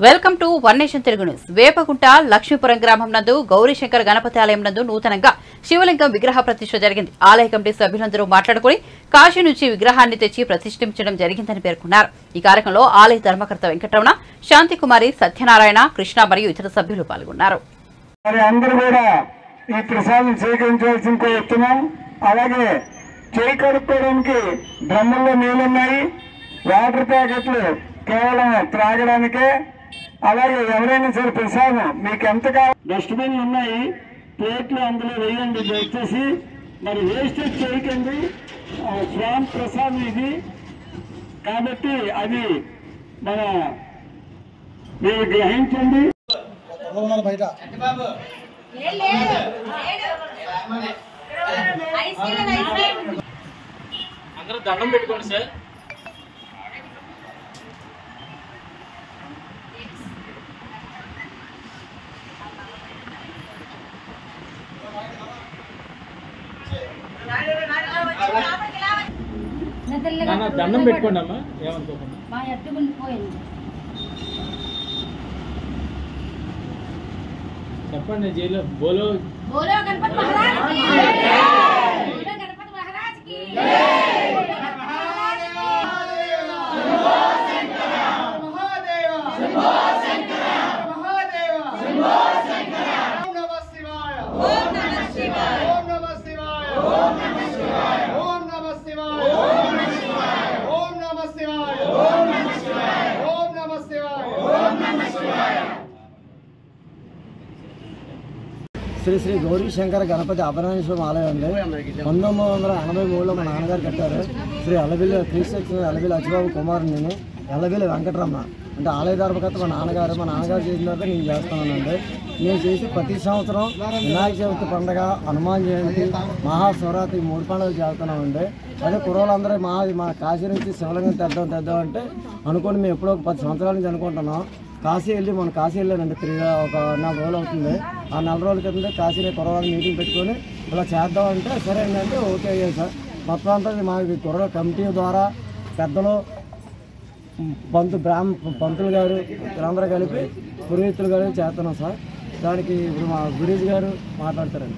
Welcome to one nation Telugu news. Vepagunta Lakshmipuram గ్రామం నందు గౌరీశంకర్ గణపతి ఆలయం నందు నూతనంగా శివలింగం విగ్రహ ప్రతిష్ఠ జరిగింది. ఆలయ కమిటీ సభ్యులందరూ మాట్లాడుకుని కాశీ నుంచి విగ్రహాన్ని తెచ్చి ప్రతిష్ఠించడం జరిగిందని పేర్కొన్నారు. ఈ కార్యక్రమంలో ఆలయ ధర్మకర్త వెంకటరమణ, శాంతికుమారి, సత్యనారాయణ, కృష్ణ మరియు ఇతర సభ్యులు పాల్గొన్నారు. అలాగే చేయి కడుక్కోవడానికి డ్రమ్ముల్లో నీళ్లున్నాయి, వాటర్ ప్యాకెట్లు కేవలం త్రాగడానికే. అలాగే ఎవరైనా సరే ప్రసాదం మీకు ఎంత కావాలి, డస్ట్బిన్లు ఉన్నాయి, ప్లేట్లు అందులో వేయండి దయచేసి. మరి వేస్టేజ్ చేయకండి. స్వామి ప్రసాదం ఇది కాబట్టి అది మన మీరు గ్రహించండి. అందరూ దండం పెట్టుకోండి సార్. దండం పెట్టుకోండి అమ్మా, ఏమనుకోకుండా చెప్పండి. జైలు బోలో బోలో గణపతి మహారాజ్ కి బోలో గణపతి మహారాజ్ కి శ్రీ శ్రీ గౌరీశంకర గణపతి అభరణేశ్వరం ఆలయం అండి. 1983లో మా నాన్నగారు కట్టారు. శ్రీ అలవిల్లి క్రీస్తు అలవిల్లి అచ్చిబాబు కుమారు, నేను అలవిల్లి వెంకటరమణ. అంటే ఆలయ ధర్మకర్త మా నాన్నగారు చేసిన తర్వాత నేను చేస్తున్నానండి. నేను చేసి ప్రతి సంవత్సరం వినాయక చవితి పండుగ, హనుమాన్ జయంతి, మహాశివరాత్రి 3 పండుగలు చేస్తున్నామండి. అదే కుర్రోళ్ళందరూ మా కాశీ నుంచి శివలింగం తెద్దాం అంటే అనుకోండి. మేము ఎప్పుడో 10 సంవత్సరాల నుంచి అనుకుంటున్నాం. కాశీ వెళ్ళానండి. ఒక 4 రోజులు అవుతుంది. ఆ 4 రోజుల క్రితం కాశీలో కుర్రవాళ్ళు మీటింగ్ పెట్టుకొని ఇలా చేద్దామంటే సరే ఏంటంటే ఓకే అయ్యాయి సార్. మొత్తం అంతా మాకు కుర్ర కమిటీ ద్వారా పెద్దలు, పంతులు గారు వీళ్ళందరూ కలిపి పురోహితులు గారు చేస్తున్నాం సార్. దానికి ఇప్పుడు మా గురీష్ గారు మాట్లాడతారండి.